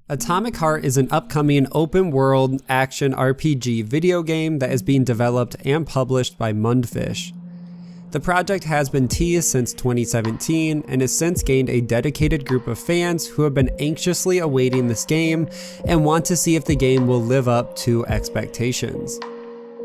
Atomic Heart is an upcoming open-world action RPG video game that is being developed and published by Mundfish. The project has been teased since 2017 and has since gained a dedicated group of fans who have been anxiously awaiting this game and want to see if the game will live up to expectations.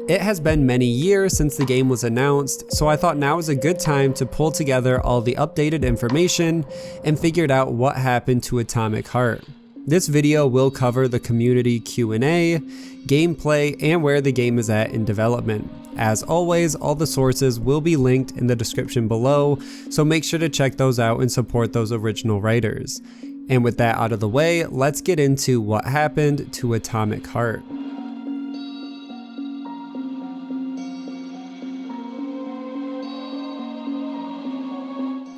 It has been many years since the game was announced, so I thought now is a good time to pull together all the updated information and figure out what happened to Atomic Heart. This video will cover the community Q&A, gameplay, and where the game is at in development. As always, all the sources will be linked in the description below, so make sure to check those out and support those original writers. And with that out of the way, let's get into what happened to Atomic Heart.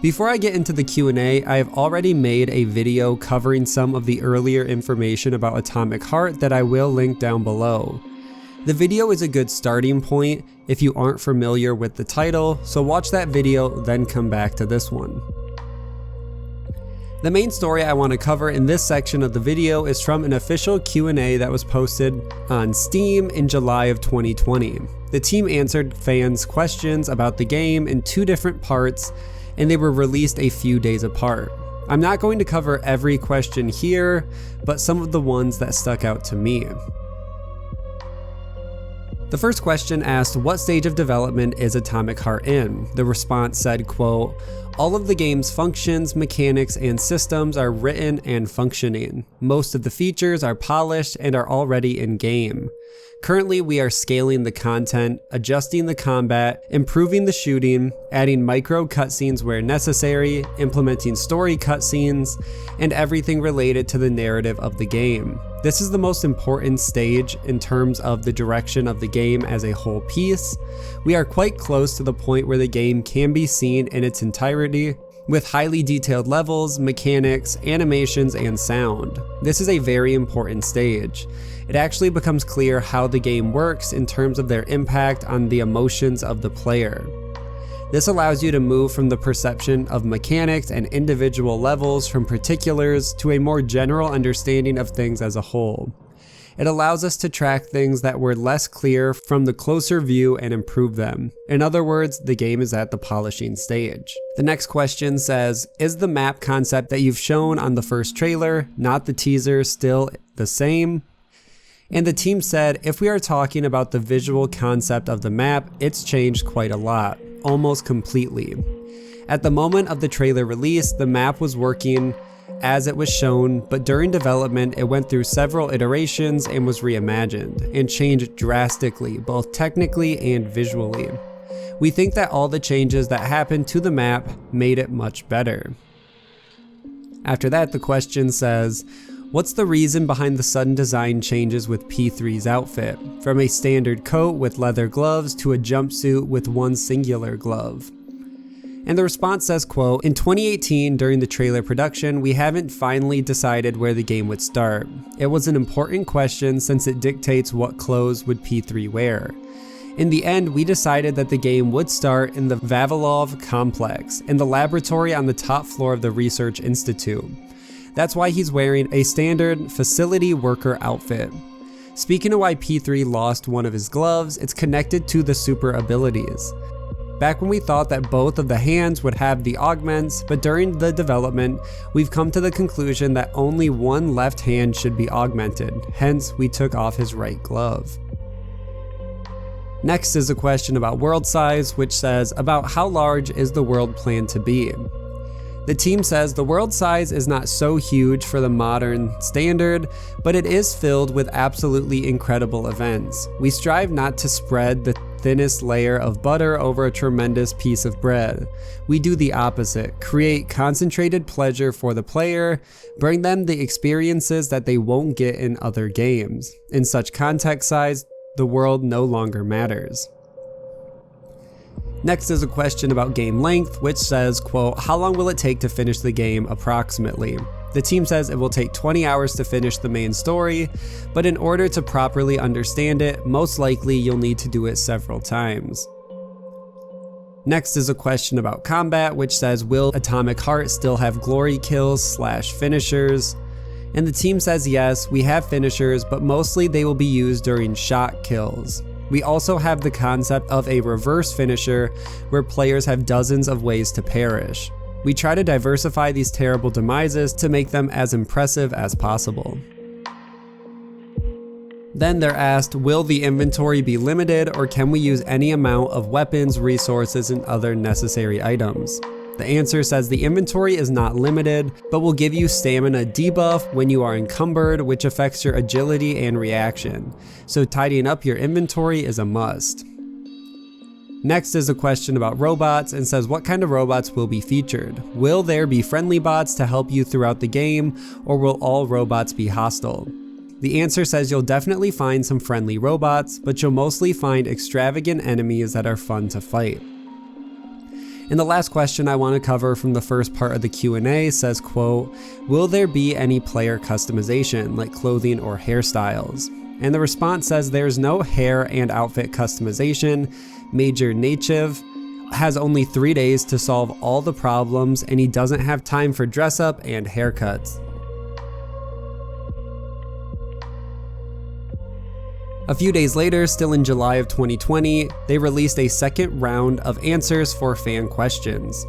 Before I get into the Q&A, I have already made a video covering some of the earlier information about Atomic Heart that I will link down below. The video is a good starting point if you aren't familiar with the title, so watch that video, then come back to this one. The main story I want to cover in this section of the video is from an official Q&A that was posted on Steam in July of 2020. The team answered fans' questions about the game in two different parts, and they were released a few days apart. I'm not going to cover every question here, but some of the ones that stuck out to me. The first question asked, what stage of development is Atomic Heart in? The response said, quote, all of the game's functions, mechanics, and systems are written and functioning. Most of the features are polished and are already in game. Currently, we are scaling the content, adjusting the combat, improving the shooting, adding micro cutscenes where necessary, implementing story cutscenes, and everything related to the narrative of the game. This is the most important stage in terms of the direction of the game as a whole piece. We are quite close to the point where the game can be seen in its entirety, with highly detailed levels, mechanics, animations, and sound. This is a very important stage. It actually becomes clear how the game works in terms of their impact on the emotions of the player. This allows you to move from the perception of mechanics and individual levels from particulars to a more general understanding of things as a whole. It allows us to track things that were less clear from the closer view and improve them. In other words, the game is at the polishing stage. The next question says, is the map concept that you've shown on the first trailer, not the teaser, still the same? And the team said, if we are talking about the visual concept of the map, it's changed quite a lot, almost completely. At the moment of the trailer release, the map was working as it was shown, but during development, it went through several iterations and was reimagined, and changed drastically, both technically and visually. We think that all the changes that happened to the map made it much better. After that, the question says, what's the reason behind the sudden design changes with P3's outfit, from a standard coat with leather gloves to a jumpsuit with one singular glove? And the response says, quote, in 2018 during the trailer production, we haven't finally decided where the game would start. It was an important question since it dictates what clothes would P3 wear. In the end, we decided that the game would start in the Vavilov complex, in the laboratory on the top floor of the Research Institute. That's why he's wearing a standard facility worker outfit. Speaking of why P3 lost one of his gloves, it's connected to the super abilities. Back when we thought that both of the hands would have the augments, but during the development, we've come to the conclusion that only one left hand should be augmented, hence we took off his right glove. Next is a question about world size, which says, about how large is the world planned to be? The team says the world size is not so huge for the modern standard, but it is filled with absolutely incredible events. We strive not to spread the thinnest layer of butter over a tremendous piece of bread. We do the opposite, create concentrated pleasure for the player, bring them the experiences that they won't get in other games. In such context size, the world no longer matters. Next is a question about game length, which says, quote, how long will it take to finish the game approximately? The team says it will take 20 hours to finish the main story, but in order to properly understand it, most likely you'll need to do it several times. Next is a question about combat, which says, will Atomic Heart still have glory kills / finishers? And the team says yes, we have finishers, but mostly they will be used during shot kills. We also have the concept of a reverse finisher, where players have dozens of ways to perish. We try to diversify these terrible demises to make them as impressive as possible. Then they're asked, will the inventory be limited, or can we use any amount of weapons, resources, and other necessary items? The answer says the inventory is not limited, but will give you stamina debuff when you are encumbered, which affects your agility and reaction. So tidying up your inventory is a must. Next is a question about robots and says what kind of robots will be featured. Will there be friendly bots to help you throughout the game, or will all robots be hostile? The answer says you'll definitely find some friendly robots, but you'll mostly find extravagant enemies that are fun to fight. And the last question I want to cover from the first part of the Q&A says, quote, will there be any player customization like clothing or hairstyles? And the response says there's no hair and outfit customization. Major Native has only 3 days to solve all the problems, and he doesn't have time for dress up and haircuts. A few days later, still in July of 2020, they released a second round of answers for fan questions.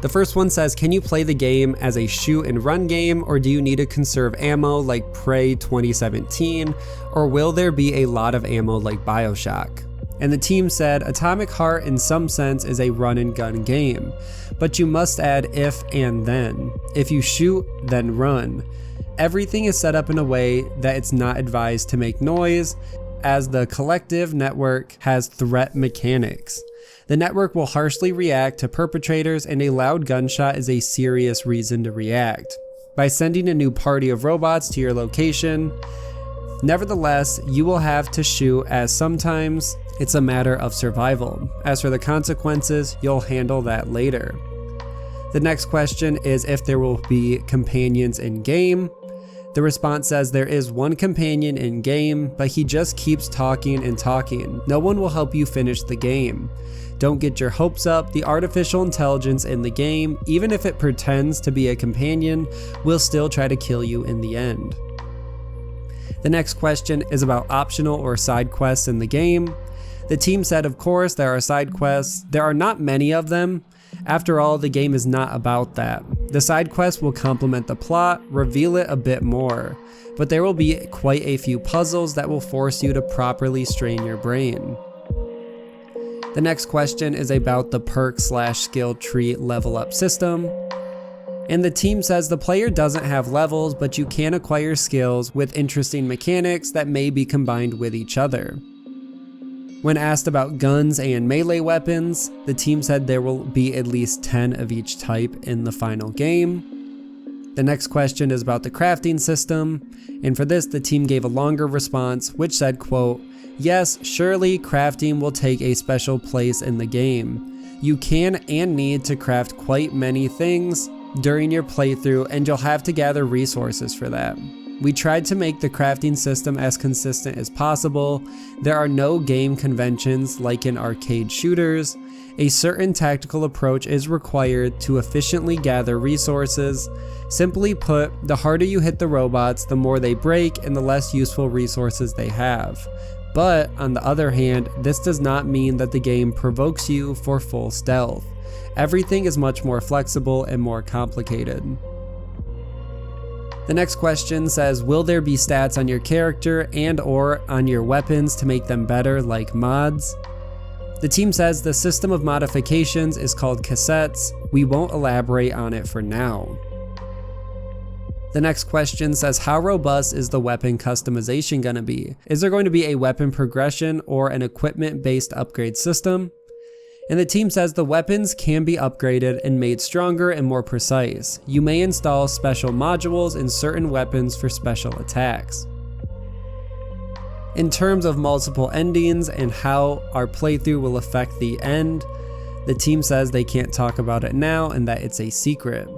The first one says, can you play the game as a shoot and run game, or do you need to conserve ammo like Prey 2017, or will there be a lot of ammo like BioShock? And the team said, Atomic Heart in some sense is a run and gun game, but you must add if and then. If you shoot, then run. Everything is set up in a way that it's not advised to make noise, as the collective network has threat mechanics. The network will harshly react to perpetrators, and a loud gunshot is a serious reason to react by sending a new party of robots to your location. Nevertheless, you will have to shoot, as sometimes it's a matter of survival. As for the consequences, you'll handle that later. The next question is if there will be companions in game. The response says there is one companion in game, but he just keeps talking and talking. No one will help you finish the game. Don't get your hopes up. The artificial intelligence in the game, even if it pretends to be a companion, will still try to kill you in the end. The next question is about optional or side quests in the game. The team said, of course, there are side quests. There are not many of them. After all, the game is not about that. The side quests will complement the plot, reveal it a bit more, but there will be quite a few puzzles that will force you to properly strain your brain. The next question is about the perk/skill tree level up system. And the team says the player doesn't have levels, but you can acquire skills with interesting mechanics that may be combined with each other. When asked about guns and melee weapons, the team said there will be at least 10 of each type in the final game. The next question is about the crafting system, and for this the team gave a longer response, which said, quote, yes, surely crafting will take a special place in the game. You can and need to craft quite many things during your playthrough, and you'll have to gather resources for that. We tried to make the crafting system as consistent as possible. There are no game conventions like in arcade shooters. A certain tactical approach is required to efficiently gather resources. Simply put, the harder you hit the robots, the more they break and the less useful resources they have. But on the other hand, this does not mean that the game provokes you for full stealth. Everything is much more flexible and more complicated. The next question says, will there be stats on your character and or on your weapons to make them better, like mods? The team says the system of modifications is called cassettes. We won't elaborate on it for now. The next question says, how robust is the weapon customization going to be? Is there going to be a weapon progression or an equipment-based upgrade system? And the team says the weapons can be upgraded and made stronger and more precise. You may install special modules in certain weapons for special attacks. In terms of multiple endings and how our playthrough will affect the end, the team says they can't talk about it now and that it's a secret.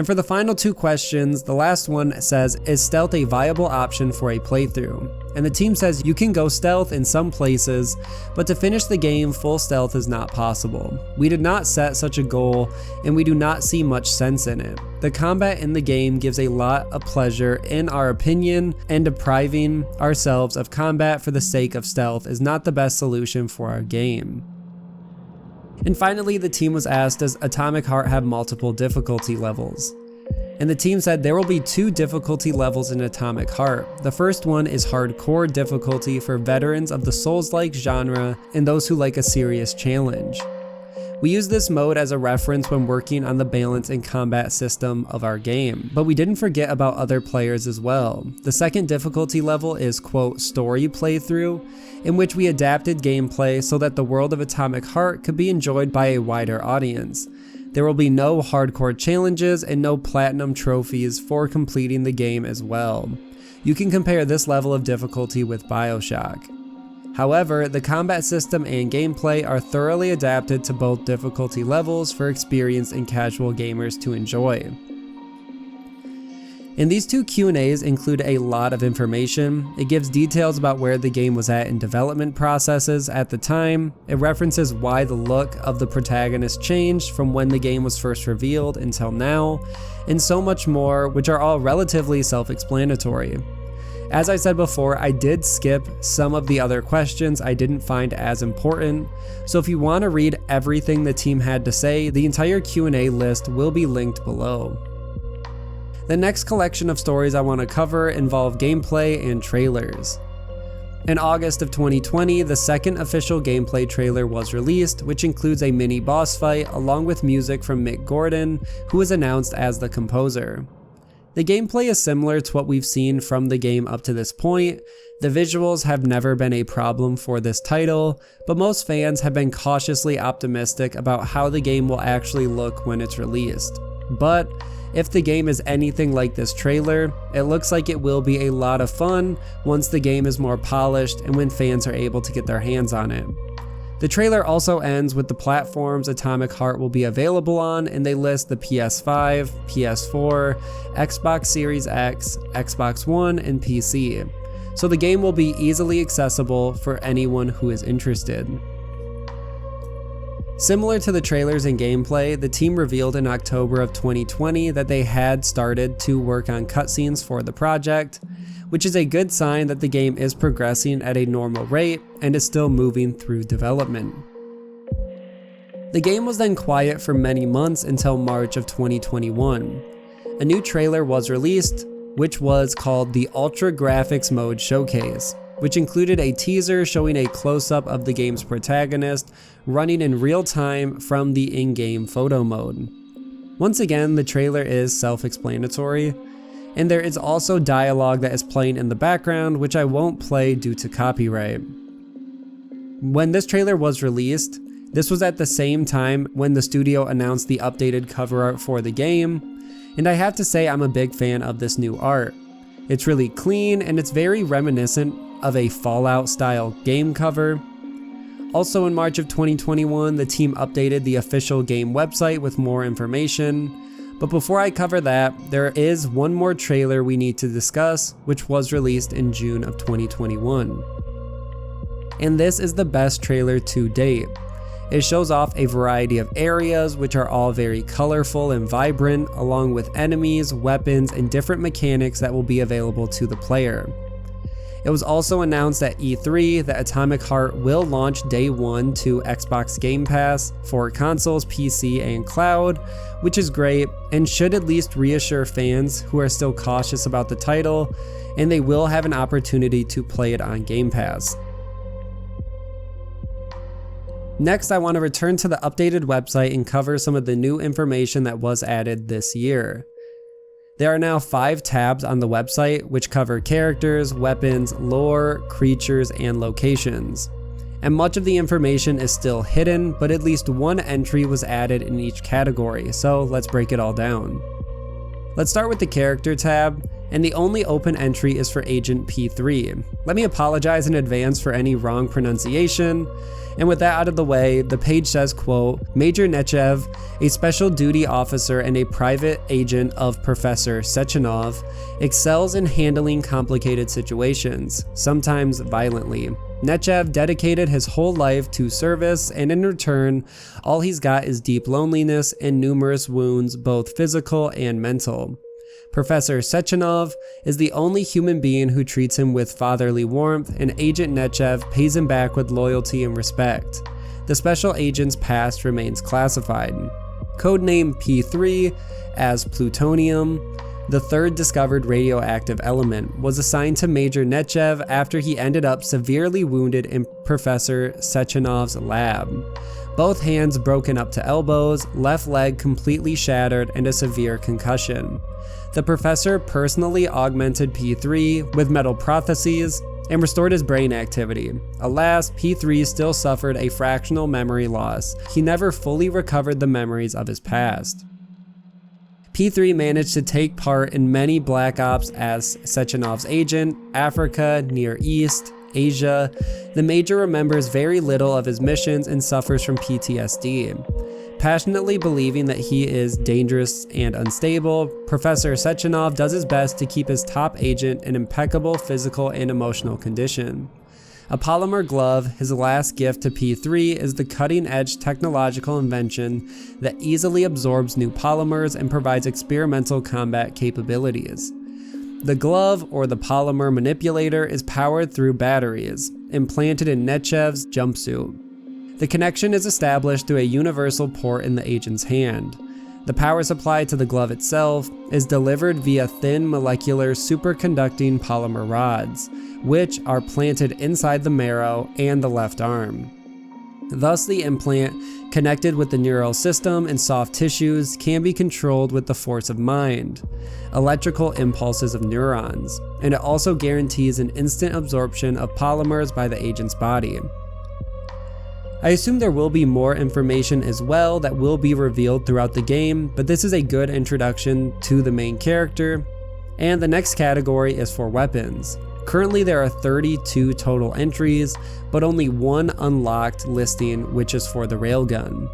And for the final two questions, the last one says, is stealth a viable option for a playthrough? And the team says you can go stealth in some places, but to finish the game, full stealth is not possible. We did not set such a goal, and we do not see much sense in it. The combat in the game gives a lot of pleasure in our opinion, and depriving ourselves of combat for the sake of stealth is not the best solution for our game. And finally, the team was asked, does Atomic Heart have multiple difficulty levels? And the team said there will be 2 difficulty levels in Atomic Heart. The first one is hardcore difficulty for veterans of the Souls-like genre and those who like a serious challenge. We use this mode as a reference when working on the balance and combat system of our game, but we didn't forget about other players as well. The second difficulty level is quote story playthrough, in which we adapted gameplay so that the world of Atomic Heart could be enjoyed by a wider audience. There will be no hardcore challenges and no platinum trophies for completing the game as well. You can compare this level of difficulty with BioShock. However, the combat system and gameplay are thoroughly adapted to both difficulty levels for experienced and casual gamers to enjoy. And these 2 Q&As include a lot of information. It gives details about where the game was at in development processes at the time. It references why the look of the protagonist changed from when the game was first revealed until now, and so much more, which are all relatively self-explanatory. As I said before, I did skip some of the other questions I didn't find as important, so if you want to read everything the team had to say, the entire Q&A list will be linked below. The next collection of stories I want to cover involve gameplay and trailers. In August of 2020, the second official gameplay trailer was released, which includes a mini boss fight along with music from Mick Gordon, who was announced as the composer. The gameplay is similar to what we've seen from the game up to this point. The visuals have never been a problem for this title, but most fans have been cautiously optimistic about how the game will actually look when it's released. But if the game is anything like this trailer, it looks like it will be a lot of fun once the game is more polished and when fans are able to get their hands on it. The trailer also ends with the platforms Atomic Heart will be available on, and they list the PS5, PS4, Xbox Series X, Xbox One, and PC. So the game will be easily accessible for anyone who is interested. Similar to the trailers and gameplay, the team revealed in October of 2020 that they had started to work on cutscenes for the project, which is a good sign that the game is progressing at a normal rate and is still moving through development. The game was then quiet for many months until March of 2021. A new trailer was released, which was called the Ultra Graphics Mode Showcase, which included a teaser showing a close-up of the game's protagonist running in real time from the in-game photo mode. Once again, the trailer is self-explanatory, and there is also dialogue that is playing in the background, which I won't play due to copyright. When this trailer was released, this was at the same time when the studio announced the updated cover art for the game, and I have to say I'm a big fan of this new art. It's really clean and it's very reminiscent of a Fallout style game cover. Also in March of 2021, the team updated the official game website with more information. But before I cover that, there is one more trailer we need to discuss, which was released in June of 2021. And this is the best trailer to date. It shows off a variety of areas, which are all very colorful and vibrant, along with enemies, weapons, and different mechanics that will be available to the player. It was also announced at E3 that Atomic Heart will launch day 1 to Xbox Game Pass for consoles, PC, and cloud, which is great and should at least reassure fans who are still cautious about the title, and they will have an opportunity to play it on Game Pass. Next, I want to return to the updated website and cover some of the new information that was added this year. There are now 5 tabs on the website which cover characters, weapons, lore, creatures, and locations. And much of the information is still hidden, but at least one entry was added in each category, so let's break it all down. Let's start with the character tab, and the only open entry is for Agent P3. Let me apologize in advance for any wrong pronunciation. And with that out of the way, the page says, quote, Major Nechayev, a special duty officer and a private agent of Professor Sechenov, excels in handling complicated situations, sometimes violently. Nechayev dedicated his whole life to service, and in return, all he's got is deep loneliness and numerous wounds, both physical and mental. Professor Sechenov is the only human being who treats him with fatherly warmth, and Agent Nechayev pays him back with loyalty and respect. The special agent's past remains classified. Codename P3 as plutonium, the third discovered radioactive element, was assigned to Major Nechayev after he ended up severely wounded in Professor Sechenov's lab. Both hands broken up to elbows, left leg completely shattered, and a severe concussion. The professor personally augmented P3 with metal prostheses and restored his brain activity. Alas, P3 still suffered a fractional memory loss. He never fully recovered the memories of his past. P3 managed to take part in many Black Ops as Sechenov's agent, Africa, Near East, Asia. The Major remembers very little of his missions and suffers from PTSD. Passionately believing that he is dangerous and unstable, Professor Sechenov does his best to keep his top agent in impeccable physical and emotional condition. A polymer glove, his last gift to P3, is the cutting-edge technological invention that easily absorbs new polymers and provides experimental combat capabilities. The glove, or the polymer manipulator, is powered through batteries, implanted in Nechayev's jumpsuit. The connection is established through a universal port in the agent's hand. The power supply to the glove itself is delivered via thin molecular superconducting polymer rods, which are planted inside the marrow and the left arm. Thus, the implant, connected with the neural system and soft tissues, can be controlled with the force of mind, electrical impulses of neurons, and it also guarantees an instant absorption of polymers by the agent's body. I assume there will be more information as well that will be revealed throughout the game, but this is a good introduction to the main character. And the next category is for weapons. Currently there are 32 total entries, but only one unlocked listing, which is for the railgun,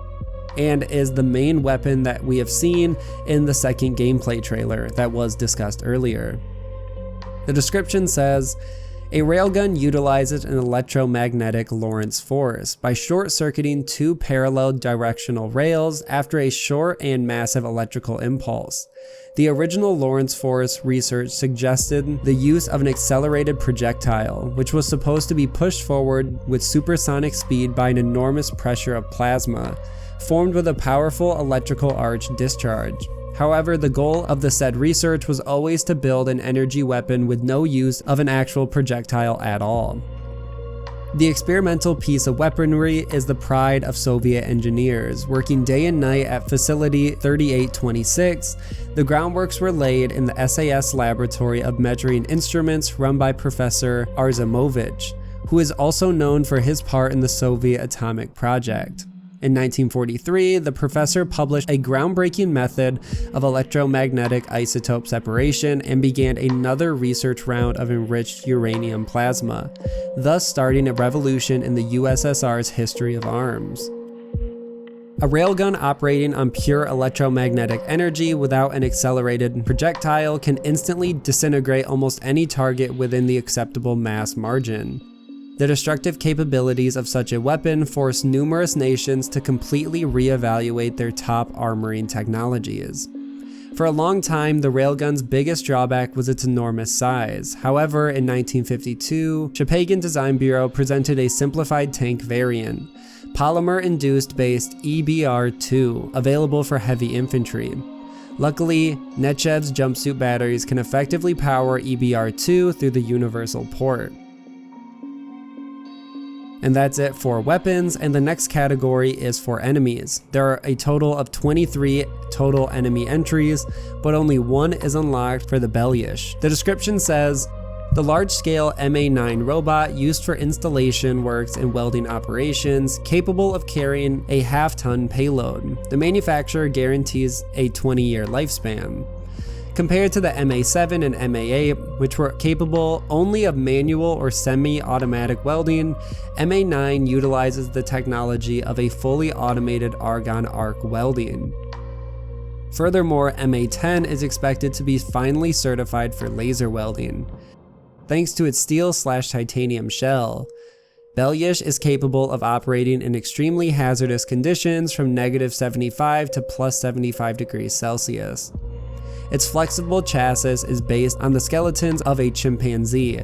and is the main weapon that we have seen in the second gameplay trailer that was discussed earlier. The description says, a railgun utilizes an electromagnetic Lorentz force by short-circuiting two parallel directional rails after a short and massive electrical impulse. The original Lorentz force research suggested the use of an accelerated projectile, which was supposed to be pushed forward with supersonic speed by an enormous pressure of plasma, formed with a powerful electrical arc discharge. However, the goal of the said research was always to build an energy weapon with no use of an actual projectile at all. The experimental piece of weaponry is the pride of Soviet engineers, working day and night at Facility 3826. The groundworks were laid in the SAS laboratory of measuring instruments run by Professor Arzamovich, who is also known for his part in the Soviet atomic project. In 1943, the professor published a groundbreaking method of electromagnetic isotope separation and began another research round of enriched uranium plasma, thus starting a revolution in the USSR's history of arms. A railgun operating on pure electromagnetic energy without an accelerated projectile can instantly disintegrate almost any target within the acceptable mass margin. The destructive capabilities of such a weapon forced numerous nations to completely reevaluate their top armoring technologies. For a long time, the railgun's biggest drawback was its enormous size. However, in 1952, Shapagan Design Bureau presented a simplified tank variant, polymer-induced based EBR-2, available for heavy infantry. Luckily, Nechayev's jumpsuit batteries can effectively power EBR-2 through the universal port. And that's it for weapons, and the next category is for enemies. There are a total of 23 total enemy entries, but only one is unlocked for the Belyash. The description says, the large-scale MA9 robot used for installation works and welding operations, capable of carrying a half-ton payload. The manufacturer guarantees a 20-year lifespan. compared to the MA7 and MA8, which were capable only of manual or semi-automatic welding. MA9 utilizes the technology of a fully automated argon arc welding. Furthermore, MA10 is expected to be finally certified for laser welding. Thanks to its steel/titanium shell, Belyash is capable of operating in extremely hazardous conditions from -75 to +75 degrees Celsius. Its flexible chassis is based on the skeletons of a chimpanzee,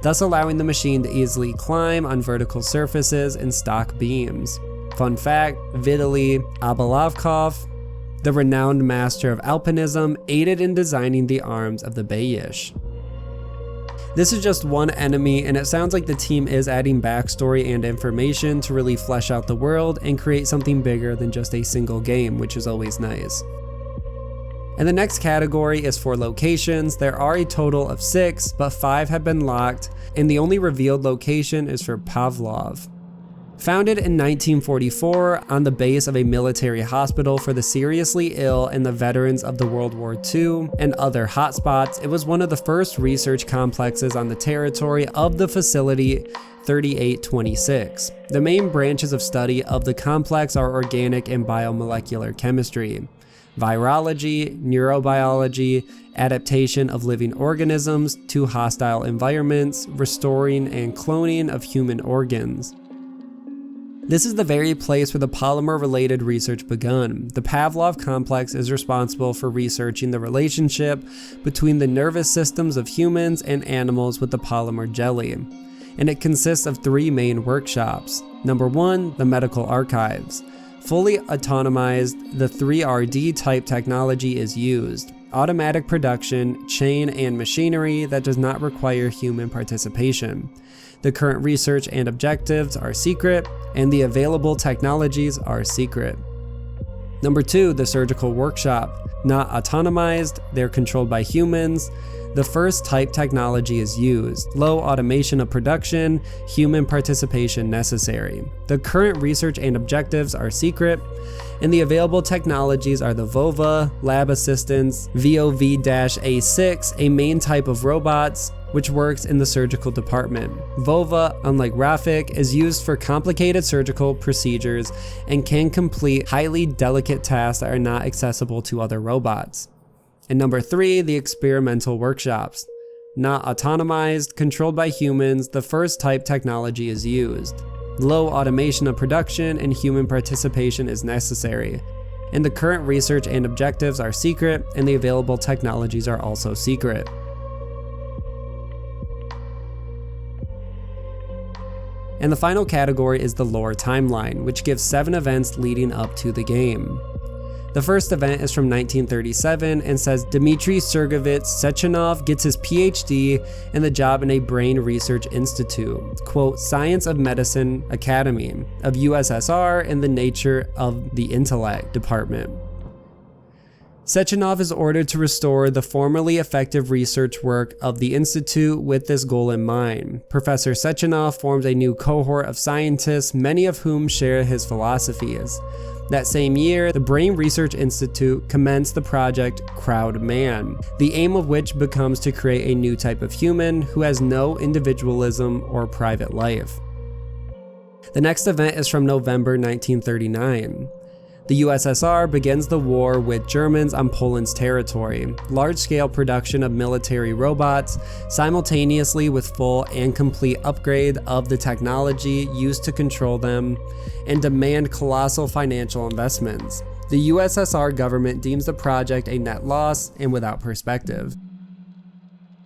thus allowing the machine to easily climb on vertical surfaces and stock beams. Fun fact, Vitaly Abelovkov, the renowned master of alpinism, aided in designing the arms of the Belyash. This is just one enemy, and it sounds like the team is adding backstory and information to really flesh out the world and create something bigger than just a single game, which is always nice. And the next category is for locations. There are a total of 6, but 5 have been locked, and the only revealed location is for Pavlov. Founded in 1944 on the base of a military hospital for the seriously ill and the veterans of the World War II and other hotspots, it was one of the first research complexes on the territory of the facility 3826. The main branches of study of the complex are organic and biomolecular chemistry, virology, neurobiology, adaptation of living organisms to hostile environments, restoring and cloning of human organs. This is the very place where the polymer-related research begun. The Pavlov complex is responsible for researching the relationship between the nervous systems of humans and animals with the polymer jelly, and it consists of 3 main workshops. Number 1, the medical archives. Fully autonomized, the 3RD type technology is used. Automatic production, chain, and machinery that does not require human participation. The current research and objectives are secret, and the available technologies are secret. Number 2, the surgical workshop. Not autonomized, they're controlled by humans. The first type technology is used. Low automation of production, human participation necessary. The current research and objectives are secret, and the available technologies are the VOVA, lab assistants, VOV-A6, a main type of robots, which works in the surgical department. VOVA, unlike Rafik, is used for complicated surgical procedures and can complete highly delicate tasks that are not accessible to other robots. And number 3, the experimental workshops. Not autonomized, controlled by humans, the first type technology is used. Low automation of production and human participation is necessary. And the current research and objectives are secret, and the available technologies are also secret. And the final category is the lore timeline, which gives 7 events leading up to the game. The first event is from 1937 and says Dmitry Sergeyevich Sechenov gets his PhD and the job in a brain research institute, quote, Science of Medicine Academy of USSR in the Nature of the Intellect department. Sechenov is ordered to restore the formerly effective research work of the institute with this goal in mind. Professor Sechenov forms a new cohort of scientists, many of whom share his philosophies. That same year, the Brain Research Institute commenced the project Crowd Man, the aim of which becomes to create a new type of human who has no individualism or private life. The next event is from November 1939. The USSR begins the war with Germans on Poland's territory, large-scale production of military robots, simultaneously with full and complete upgrade of the technology used to control them, and demand colossal financial investments. The USSR government deems the project a net loss and without perspective.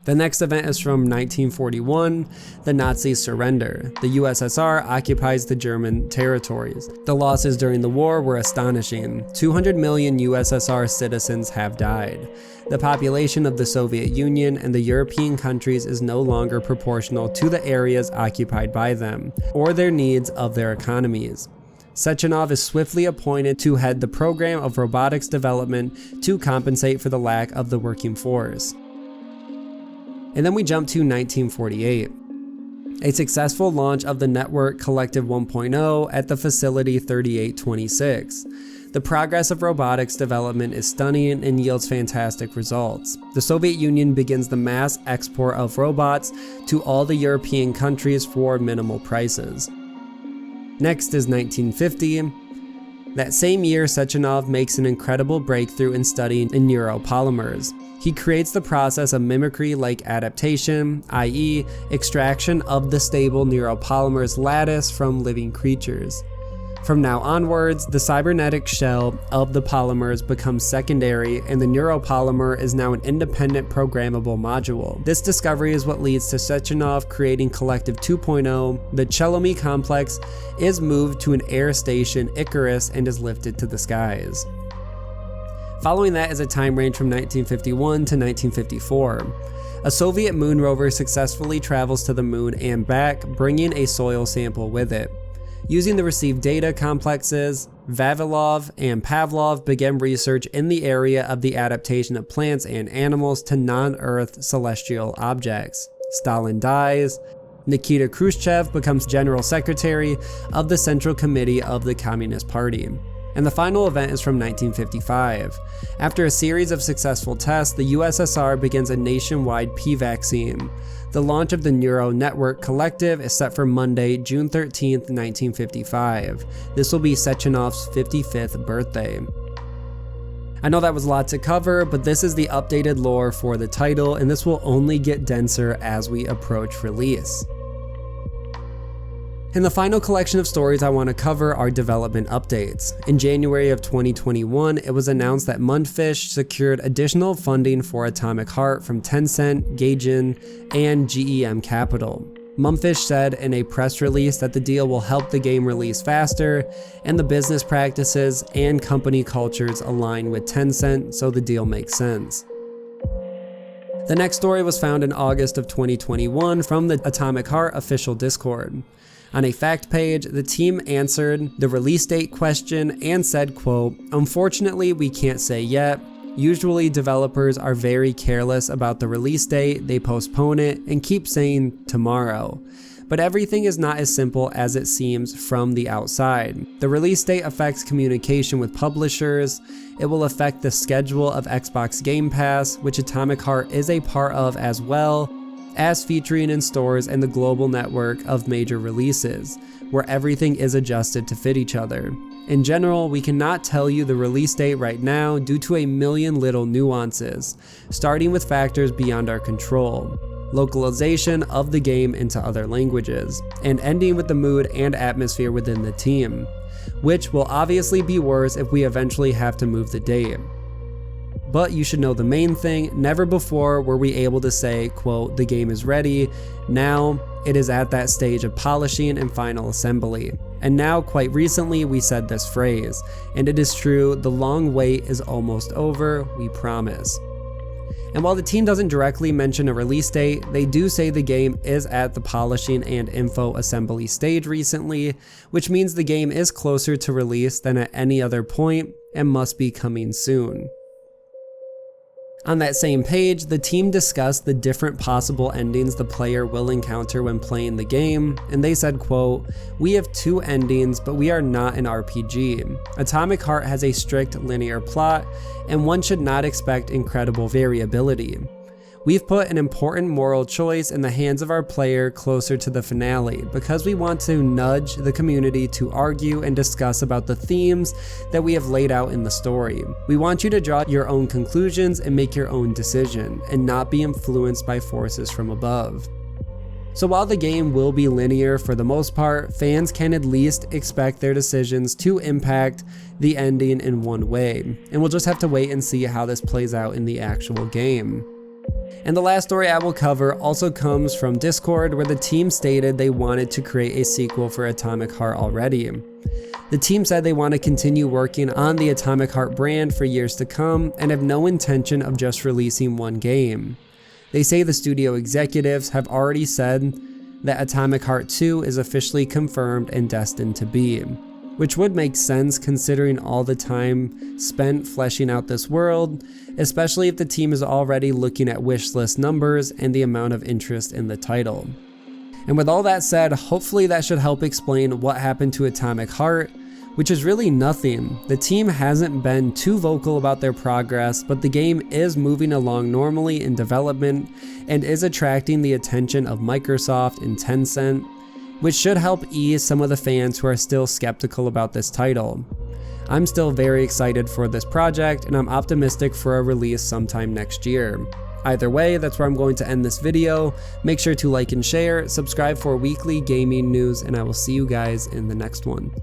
The next event is from 1941, the Nazis surrender. The USSR occupies the German territories. The losses during the war were astonishing. 200 million USSR citizens have died. The population of the Soviet Union and the European countries is no longer proportional to the areas occupied by them, or their needs of their economies. Sechenov is swiftly appointed to head the program of robotics development to compensate for the lack of the working force. And then we jump to 1948. A successful launch of the Network Collective 1.0 at the Facility 3826. The progress of robotics development is stunning and yields fantastic results. The Soviet Union begins the mass export of robots to all the European countries for minimal prices. Next is 1950. That same year, Sechenov makes an incredible breakthrough in studying in neuropolymers. He creates the process of mimicry-like adaptation, i.e., extraction of the stable neuropolymer's lattice from living creatures. From now onwards, the cybernetic shell of the polymers becomes secondary, and the neuropolymer is now an independent programmable module. This discovery is what leads to Sechenov creating Collective 2.0. The Chelomey complex is moved to an air station, Icarus, and is lifted to the skies. Following that is a time range from 1951 to 1954. A Soviet moon rover successfully travels to the moon and back, bringing a soil sample with it. Using the received data complexes, Vavilov and Pavlov began research in the area of the adaptation of plants and animals to non-Earth celestial objects. Stalin dies. Nikita Khrushchev becomes General Secretary of the Central Committee of the Communist Party. And the final event is from 1955. After a series of successful tests, the USSR begins a nationwide P vaccine. The launch of the Neural Network Collective is set for Monday, June 13, 1955. This will be Sechenov's 55th birthday. I know that was a lot to cover, but this is the updated lore for the title, and this will only get denser as we approach release. And the final collection of stories I want to cover are development updates. In January of 2021, it was announced that Mundfish secured additional funding for Atomic Heart from Tencent, Gaijin, and GEM Capital. Mundfish said in a press release that the deal will help the game release faster, and the business practices and company cultures align with Tencent, so the deal makes sense. The next story was found in August of 2021 from the Atomic Heart official Discord. On a fact page, the team answered the release date question and said, quote, "Unfortunately, we can't say yet. Usually developers are very careless about the release date, they postpone it and keep saying tomorrow. But everything is not as simple as it seems from the outside. The release date affects communication with publishers. It will affect the schedule of Xbox Game Pass, which Atomic Heart is a part of, as well as featuring in stores and the global network of major releases, where everything is adjusted to fit each other. In general, we cannot tell you the release date right now due to a million little nuances, starting with factors beyond our control, localization of the game into other languages, and ending with the mood and atmosphere within the team, which will obviously be worse if we eventually have to move the date. But you should know the main thing, never before were we able to say, quote, the game is ready. Now it is at that stage of polishing and final assembly. And now quite recently we said this phrase, and it is true, the long wait is almost over, we promise. And while the team doesn't directly mention a release date, they do say the game is at the polishing and info assembly stage recently, which means the game is closer to release than at any other point and must be coming soon. On that same page, the team discussed the different possible endings the player will encounter when playing the game, and they said, quote, "We have two endings, but we are not an RPG. Atomic Heart has a strict linear plot, and one should not expect incredible variability. We've put an important moral choice in the hands of our player closer to the finale because we want to nudge the community to argue and discuss about the themes that we have laid out in the story. We want you to draw your own conclusions and make your own decision, and not be influenced by forces from above." So while the game will be linear for the most part, fans can at least expect their decisions to impact the ending in one way, and we'll just have to wait and see how this plays out in the actual game. And the last story I will cover also comes from Discord, where the team stated they wanted to create a sequel for Atomic Heart already. The team said they want to continue working on the Atomic Heart brand for years to come and have no intention of just releasing one game. They say the studio executives have already said that Atomic Heart 2 is officially confirmed and destined to be, which would make sense considering all the time spent fleshing out this world, especially if the team is already looking at wishlist numbers and the amount of interest in the title. And with all that said, hopefully that should help explain what happened to Atomic Heart. which is really nothing. The team hasn't been too vocal about their progress, but the game is moving along normally in development and is attracting the attention of Microsoft and Tencent, which should help ease some of the fans who are still skeptical about this title. I'm still very excited for this project, and I'm optimistic for a release sometime next year. Either way, that's where I'm going to end this video. Make sure to like and share, subscribe for weekly gaming news, and I will see you guys in the next one.